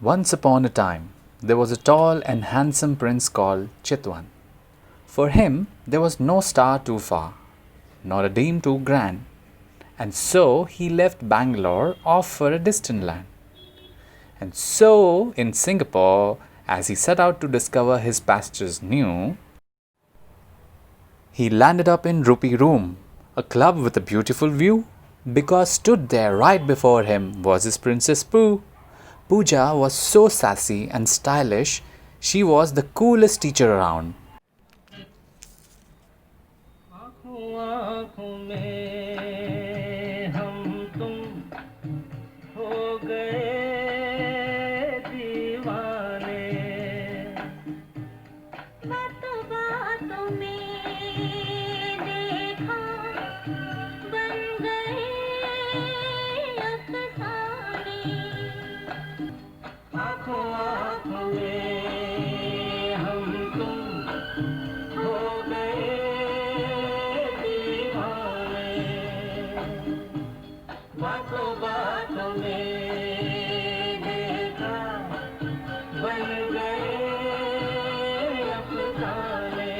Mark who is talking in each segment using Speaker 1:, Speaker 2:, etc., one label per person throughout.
Speaker 1: Once upon a time, there was a tall and handsome prince called Chitwan. For him, there was no star too far, nor a dame too grand, and so he left Bangalore off for a distant land. And so, in Singapore, as he set out to discover his pastures new, he landed up in Rupee Room, a club with a beautiful view, because stood there right before him was his Princess Pooh. Pooja was so sassy and stylish, she was the coolest teacher around.
Speaker 2: आँखों आँखों में हम तुम हो गए दीवाने।
Speaker 3: बातों बातों में देखा बन गए अफसाने।
Speaker 2: आँखों आँखों में हम तुम हो गए दीवाने। बातों बातों में देखा बन गए अफसाने।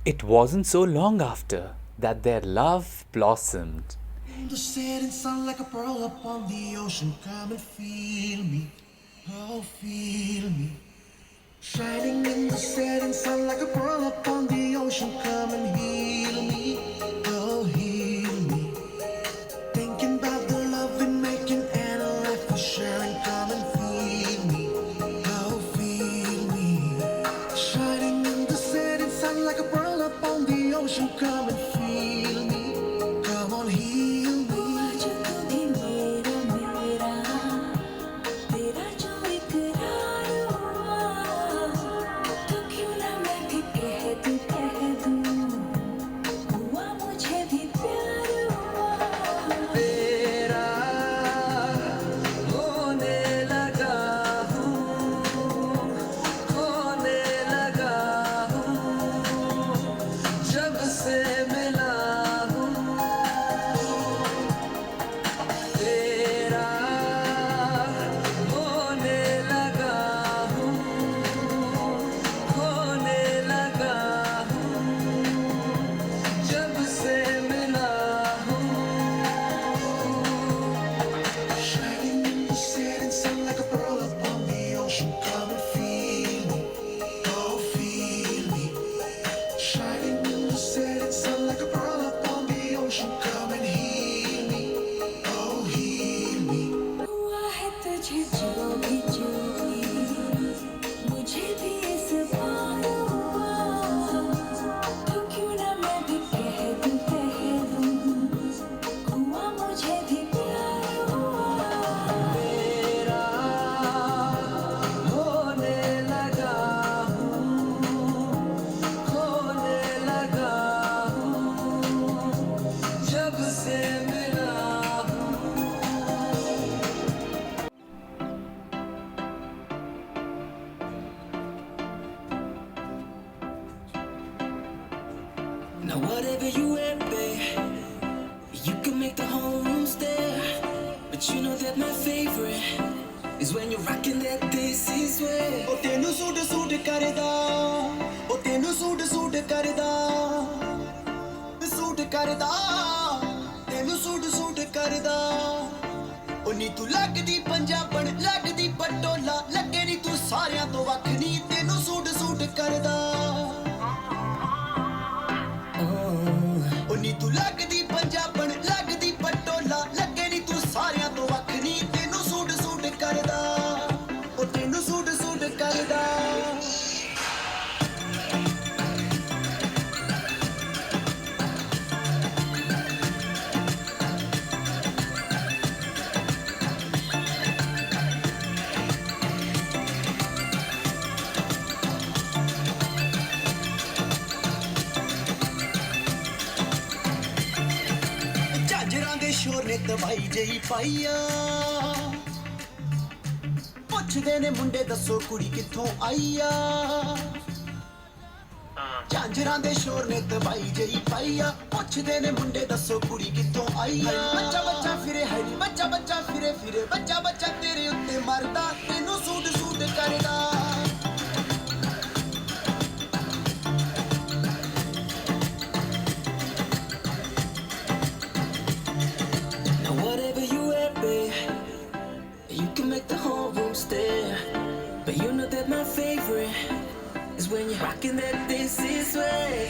Speaker 1: It wasn't so long after that their love blossomed.
Speaker 4: The setting sun like a pearl upon the ocean. Come and feel me, oh feel me. Shining in the setting sun like a pearl upon the ocean. Come and heal me, oh heal me. Thinking about the love we're making and a life we're sharing. Come and feel me, oh feel me. Shining in the setting sun like a pearl upon the ocean. Come and feel me, come on heal me.
Speaker 3: आज तू भी मेरा मेरा तेरा जो इकरार हुआ तो क्यों ना मैं भी कह दूँ हुआ मुझे भी प्यार हुआ।
Speaker 2: तेरा होने लगा हूँ, होने लगा हूँ, जब से मिला हूँ। तेरा होने लगा हूँ, होने लगा हूँ, जब से मिला हूँ।
Speaker 4: Shining in the setting sun like a pearl upon the ocean. Come and feel me, oh feel me. Shining in the setting sun like a pearl upon the ocean. Come and heal me, oh heal me.
Speaker 3: हुआ है तुझे जो भी मुझे भी इस बार हुआ तो क्यों ना मैं भी कह दूँ हुआ मुझे भी प्यार हुआ।
Speaker 2: तेरा होने लगा हूँ, होने लगा हूँ, जब से मिला हूँ। Now whatever you wear, babe, you can make the whole room stare. But you know that my favorite is when you're rocking that this is way.
Speaker 4: ਉਹ ਤੈਨੂੰ ਸੂਟ ਸੂਟ ਕਰਦਾ, ਉਹ ਤੈਨੂੰ ਸੂਟ ਸੂਟ ਕਰਦਾ, ਸੂਟ ਕਰਦਾ, ਤੈਨੂੰ suit suit ਕਰਦਾ। ਉਹ ਨੀ ਤੂੰ ਲੱਗਦੀ ਪੰਜਾਬਣ, ਲੱਗਦੀ ਪਟੋਲਾ, ਲੱਗੇ ਨੀ ਤੂੰ ਸਾਰਿਆਂ ਤੋਂ ਵੱਖ ਨੀ, ਤੈਨੂੰ ਸੂਟ ਸੂਟ ਕਰਦਾ। ਉਹ ਨੀ ਤੂੰ ਲੱਗਦੀ ਪੰਜਾਬਣ, ਲੱਗਦੀ ਪਟੋਲਾ, ਲੱਗੇ ਨੀ ਤੂੰ ਸਾਰਿਆਂ ਤੋਂ ਵੱਖ ਨੀ, ਤੈਨੂੰ ਸੂਟ ਸੂਟ ਕਰਦਾ। ਉਹ ਤੈਨੂੰ ਸੂਟ ਸੂਟ ਕਰਦਾ। ਝਾਂਜਰਾਂ ਦੇ ਸ਼ੋਰ ਨੇ ਦਵਾਈ ਜਈ ਪਾਈਆ, ਪੁੱਛਦੇ ਨੇ ਮੁੰਡੇ ਦੱਸੋ ਕੁੜੀ ਕਿੱਥੋਂ ਆਈ ਆ। ਝਾਂਜਰਾਂ ਦੇ ਸ਼ੋਰ ਨੇ ਦਵਾਈ ਜਈ ਪਾਈਆ, ਪੁੱਛਦੇ ਨੇ ਮੁੰਡੇ ਦੱਸੋ ਕੁੜੀ ਕਿੱਥੋਂ ਆਈ ਆ। ਬੱਚਾ ਬੱਚਾ ਫਿਰੇ ਤੇਰੇ ਹੈ ਨੀ ਬੱਚਾ ਬੱਚਾ ਫਿਰੇ ਫਿਰੇ ਬੱਚਾ ਬੱਚਾ ਤੇਰੇ ਉੱਤੇ ਮਰਦਾ ਤੈਨੂੰ ਸੂਟ ਸੂਟ ਕਰਦਾ
Speaker 2: Now whatever you wear, babe, you can make the whole room stare. But you know that my favorite is when you're rocking that this is way.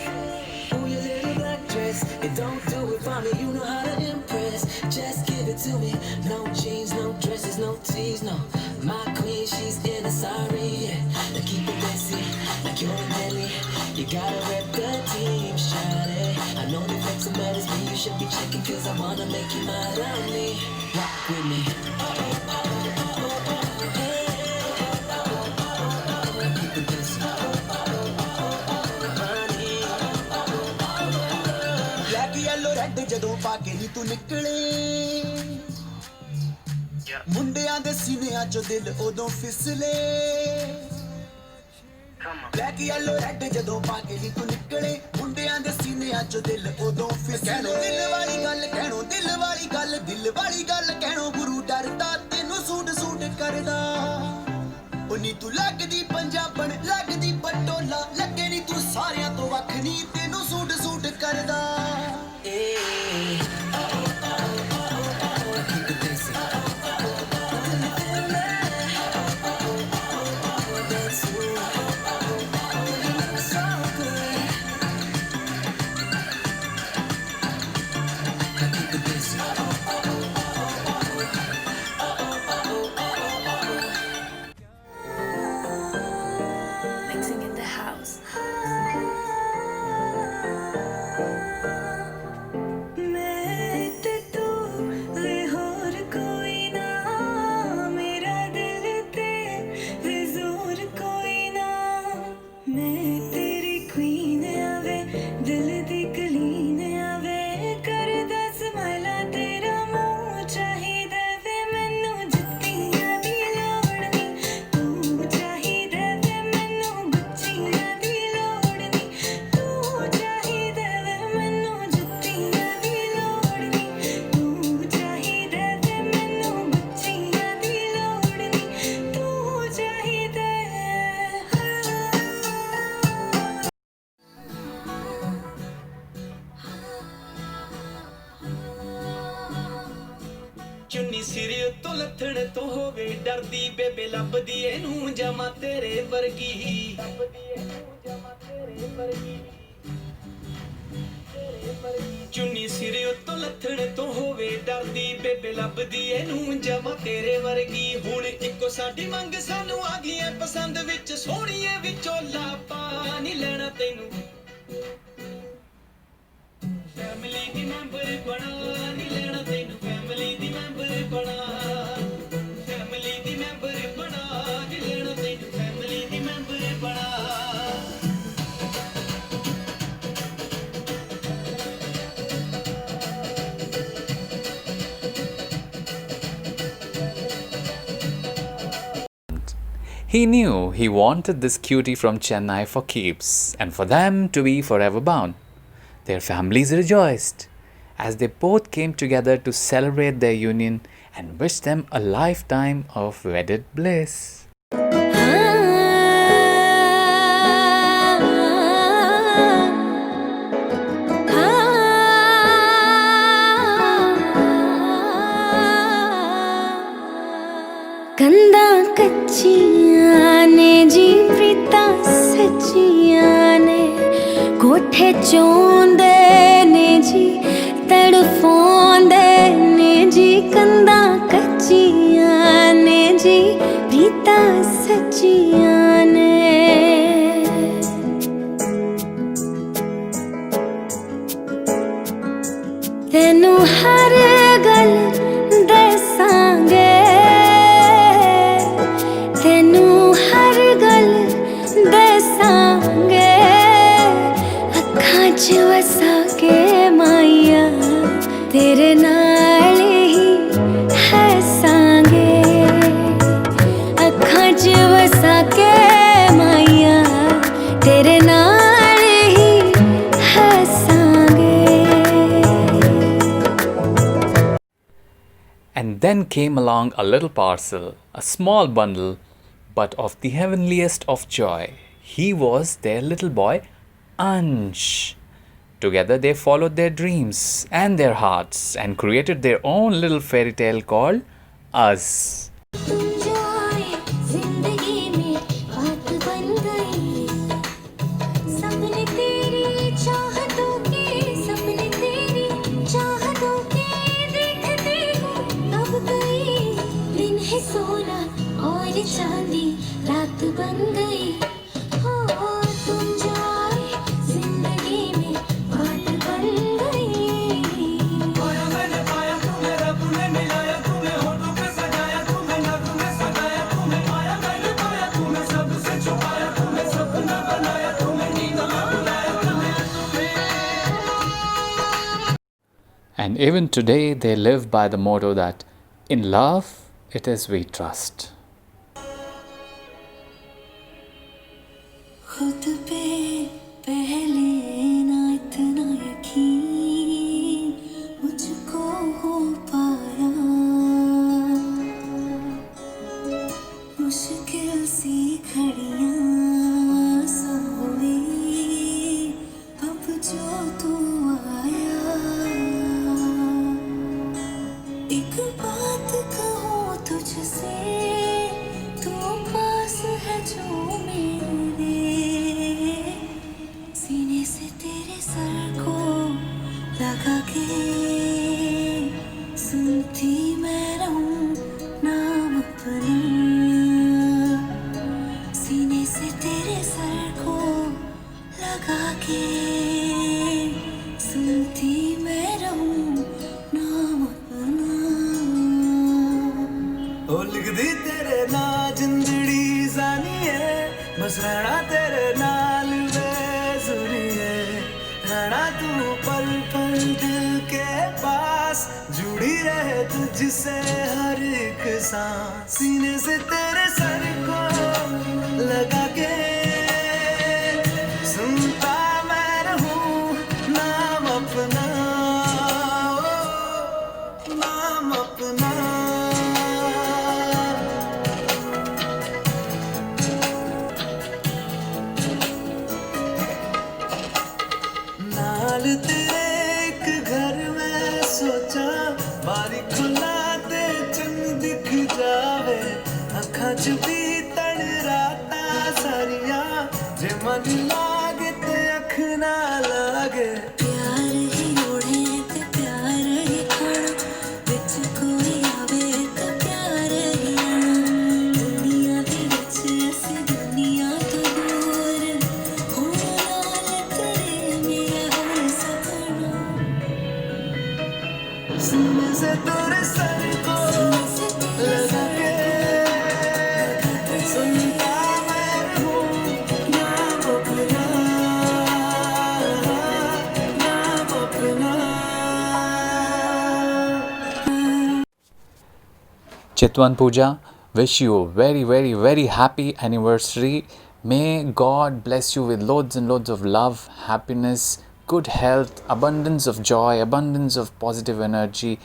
Speaker 2: Oh, your little black dress, it don't do it for me. You know how to impress. Just give it to me. No jeans, no dresses, no tees, no. My queen, she's in a sorry. Yeah. Now keep it messy, like you're a Nelly. You gotta rep the team, shawty. I know the facts are mad as me. You should be checking 'cause I wanna make you mad on me. Rock with me. Keep it messy.
Speaker 4: Black yellow red ਜਦੋਂ ਪਾ ਕੇ ਨੀ ਤੂੰ ਨਿਕਲੇ ਮੁੰਡਿਆਂ ਦੇ ਸੀਨਿਆਂ ਚੋਂ ਦਿਲ ਉਦੋਂ ਫਿਸਲੇ ਬਲੈਕ ਯੈਲੋ ਰੈੱਡ ਜਦੋਂ ਪਾ ਕੇ ਨੀ ਤੂੰ ਨਿਕਲੇ ਮੁੰਡਿਆਂ ਦੇ ਸੀਨਿਆਂ ਚੋਂ ਦਿਲ ਉਦੋਂ ਫਿਸਲੇ ਕਹਿਣੋ ਦਿਲ ਵਾਲੀ ਗੱਲ ਕਹਿਣੋ ਦਿਲ ਵਾਲੀ ਗੱਲ ਦਿਲ ਵਾਲੀ ਗੱਲ ਕਹਿਣੋ ਗੁਰੂ ਡਰਦਾ ਤੈਨੂੰ ਸੂਟ ਸੂਟ ਕਰਦਾ ਉਹ ਨੀ ਤੂੰ ਲੱਗਦੀ ਪੰਜਾਬਣ ਲੱਗਦੀ ਪਟੋਲਾ ਲੱਗੇ ਨੀ ਤੂੰ ਸਾਰਿਆਂ ਤੋਂ ਵੱਖ ਨੀ ਤੈਨੂੰ ਸੂਟ ਸੂਟ ਕਰਦਾ
Speaker 2: Hey. Keep it messy. That's you. So good. Keep it messy.
Speaker 3: Mixing in the house. मैं ते तू वे होर कोई ना मेरा दिल ते वे जोर कोई ना मैं तेरी क्वीन आवे दिल दी कलीन आवे कर दस माला तेरा मुंह चाहिदा वे मैनू जुत्तियां दी लोड़ नी तू चाहिदा वे मैनू गुच्चियां दी लोड़ नी तू चाहिदा वे मैनू जुत्तियां दी लोड़ नी तू चाहिदा वे मैनू गुच्चियां दी लोड़ नी तू चाहिदा
Speaker 2: ਚੁੰਨੀ ਸਿਰ ਉੱਤੋਂ ਲੱਥਣ ਤੋਂ ਹੋਵੇ ਡਰਦੀ ਬੇਬੇ ਲੱਭਦੀ ਇਹਨੂੰ ਜਮਾ ਤੇਰੇ ਵਰਗੀ ਚੁੰਨੀ ਸਿਰ ਉੱਤੋਂ ਲੱਥਣ ਤੋਂ ਹੋਵੇ ਡਰਦੀ ਬੇਬੇ ਲੱਭਦੀ ਇਹਨੂੰ ਜਮਾ ਤੇਰੇ ਵਰਗੀ ਹੁਣ ਇੱਕੋ ਸਾਡੀ ਮੰਗ ਸਾਨੂੰ ਆ ਗਈ ਐ ਪਸੰਦ ਵਿੱਚ ਸੋਹਣੀਏ ਵਿਚੋਲਾ ਪਾ ਨੀ ਲੈਣਾ ਤੈਨੂੰ ਫੈਮਿਲੀ ਦੀ ਮੈਂਬਰ ਬਣਾ ਨੀ ਲੈਣਾ ਤੈਨੂੰ ਫੈਮਿਲੀ ਦੀ ਮੈਂਬਰ ਬਣਾ ਫੈਮਿਲੀ ਦੀ ਮੈਂਬਰ ਬਣਾ ਨੀ ਲੈਣਾ ਤੈਨੂੰ ਫੈਮਿਲੀ ਦੀ ਮੈਂਬਰ ਬਣਾ
Speaker 1: He knew he wanted this cutie from Chennai for keeps and for them to be forever bound. Their families rejoiced as they both came together to celebrate their union and wish them a lifetime of wedded bliss.
Speaker 3: कंधा कच्चियां ने जी प्रीता सच्चियां ने कोठे चोंदे ने जी तड़फोंदे ने जी कंधा कच्चियां ने जी प्रीता सच्चियां ने तेनू हर गल दसांगे तेनू हर गल दसांगे अखां च वसा के माइया तेरे नाल ही हसांगे अखां च वसा के माइया तेरे नाल ही हसांगे
Speaker 1: And then came along a little parcel, a small bundle, but of the heavenliest of joy. He was their little boy, Ansh. Together they followed their dreams and their hearts and created their own little fairy tale called Us.
Speaker 3: तुम जो आए जिंदगी में बात बन गई सपने तेरी चाहतों के सपने तेरी चाहतों के देखते हो अब गई दिन है सोना और चांदी रात बन गई हो तुम जो आए जिंदगी में बात बन गई
Speaker 1: And even today they live by the motto that in love it is we trust.
Speaker 3: खुद पे पहले ना इतना यकीन मुझको हो पाया मुश्किल सी घड़ियां सोई अब जो तू आया एक बात कहूँ तुझसे तू पास है जो मेरे सीने से तेरे सर को लगा के सुनती मैं रहूं नाम अपना सीने से तेरे सर को लगा के सुनती मैं रहूं नाम अपना
Speaker 4: ओ लिख दी तेरे ना जिंदड़ी जानी है बस रहना तेरे नाल बेजुरी है रहना तू पल पल दिल के पास जुड़ी रहे तुझसे हर एक सांस सीने से तेरे सर को लगा के सुनता मैं रहूं नाम अपना ओ, नाम अपना नाल तेरे एक घर में सोचा बारी खुला ते चंद दिख जावे अखा च भी तड़ राता सारिया जे मन लागे ते अख ना लागे
Speaker 3: प्यार ही ओढ़े ते प्यार ही खाना विच कोई आवे ते प्यार ही आना दुनिया दे विच असी दुनिया तो दूर होना नाल तेरे मेरा हर सपना
Speaker 4: सीने से तेरे सर को लगा के सुनता मैं रहूं नाम अपना नाम अपना
Speaker 1: Chitwan Puja, wish you a very, very, very happy anniversary. May God bless you with loads and loads of love, happiness, good health, abundance of joy, abundance of positive energy.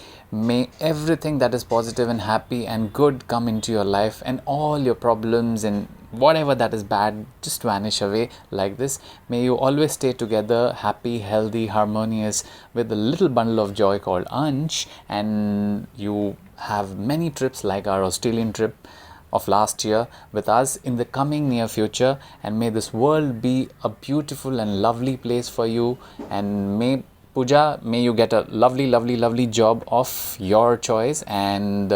Speaker 1: May everything that is positive and happy and good come into your life, and all your problems and whatever that is bad just vanish away like this. May you always stay together, happy, healthy, harmonious, with a little bundle of joy called Ansh, and you have many trips like our Australian trip of last year with us in the coming near future, and may this world be a beautiful and lovely place for you, and may Pooja, may you get a lovely, lovely, lovely job of your choice, and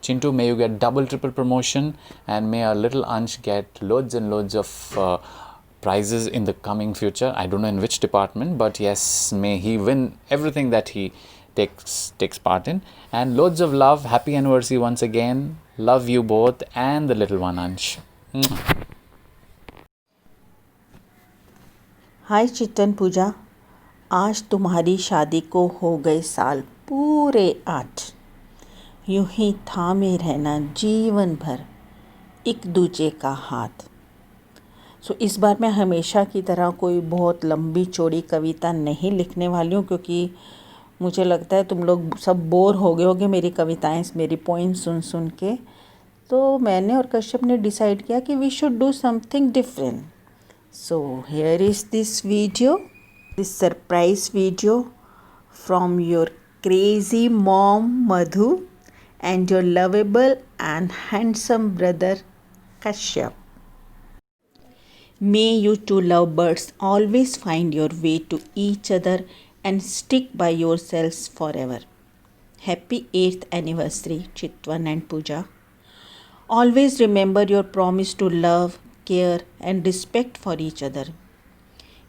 Speaker 1: Chintu, may you get double, triple promotion, and may our little Ansh get loads and loads of prizes in the coming future. I don't know in which department, but yes, may he win everything that he takes part in. And loads of love. Happy anniversary once again. Love you both and the little one Ansh.
Speaker 5: हाय चित्तन पूजा, आज तुम्हारी शादी को हो गए साल पूरे 8। यूं ही थामे रहना जीवन भर एक दूजे का हाथ। इस बार मैं हमेशा की तरह कोई बहुत लंबी चौड़ी कविता नहीं लिखने वाली हूँ, क्योंकि मुझे लगता है तुम लोग सब बोर हो गए होगे मेरी कविताएं, मेरी पोइम सुन सुन के। तो मैंने और कश्यप ने डिसाइड किया कि we should do something different. So here is this video, this surprise video from your crazy mom Madhu and your lovable and handsome brother Kashyap. May you two lovebirds always find your way to each other and stick by yourselves forever. Happy 8th anniversary, Chitwan and Pooja. Always remember your promise to love, care, and respect for each other.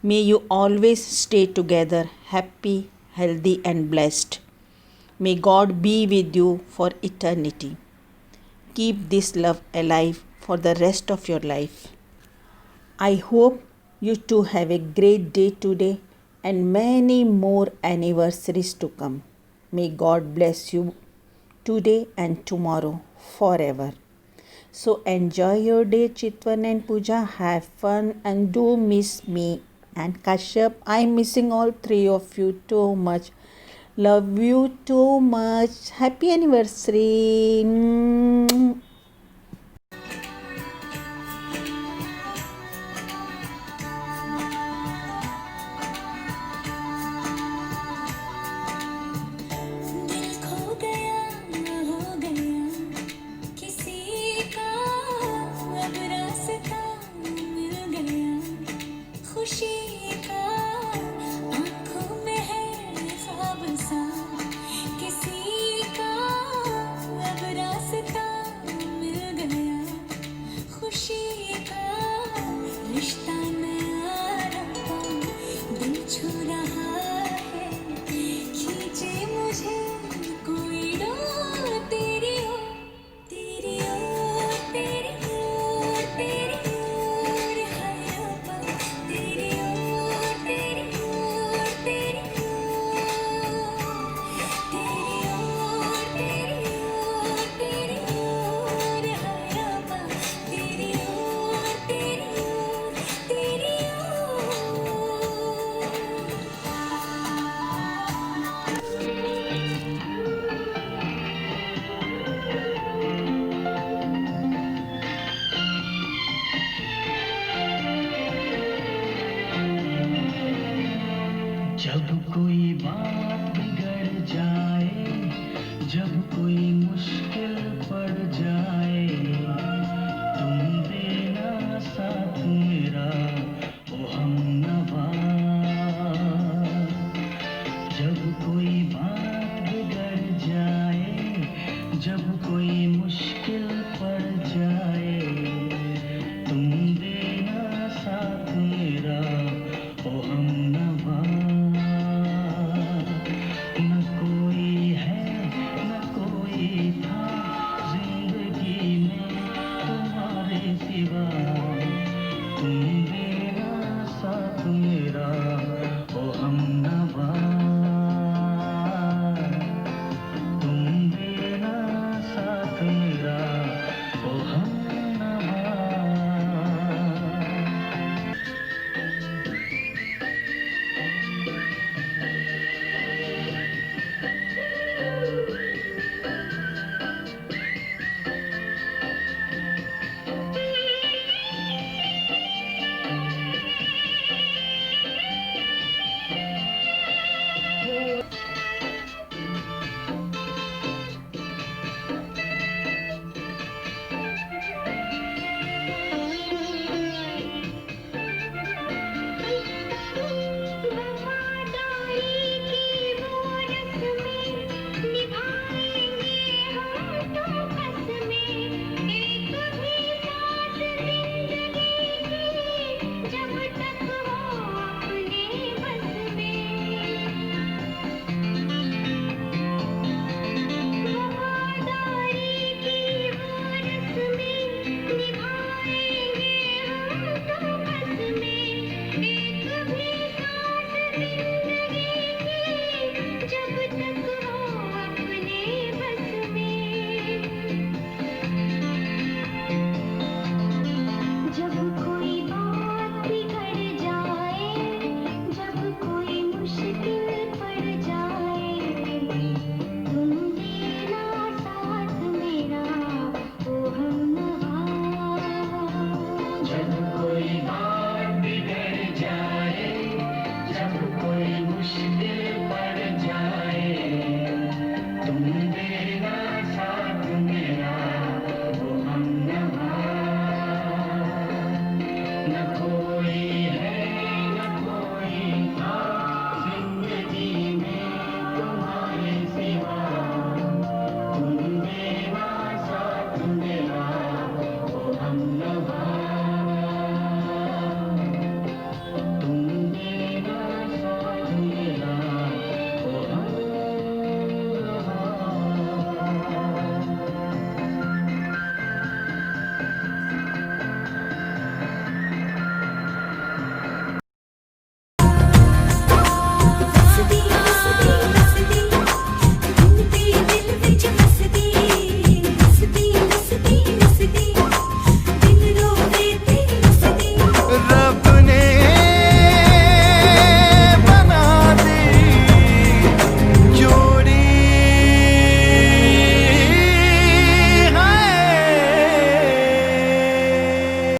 Speaker 5: May you always stay together, happy, healthy, and blessed. May God be with you for eternity. Keep this love alive for the rest of your life. I hope you two have a great day today and many more anniversaries to come. May God bless you today and tomorrow forever. So enjoy your day, Chitwan and Pooja. Have fun and do miss me. And Kashyap, I'm missing all three of you too much. Love you too much. Happy anniversary.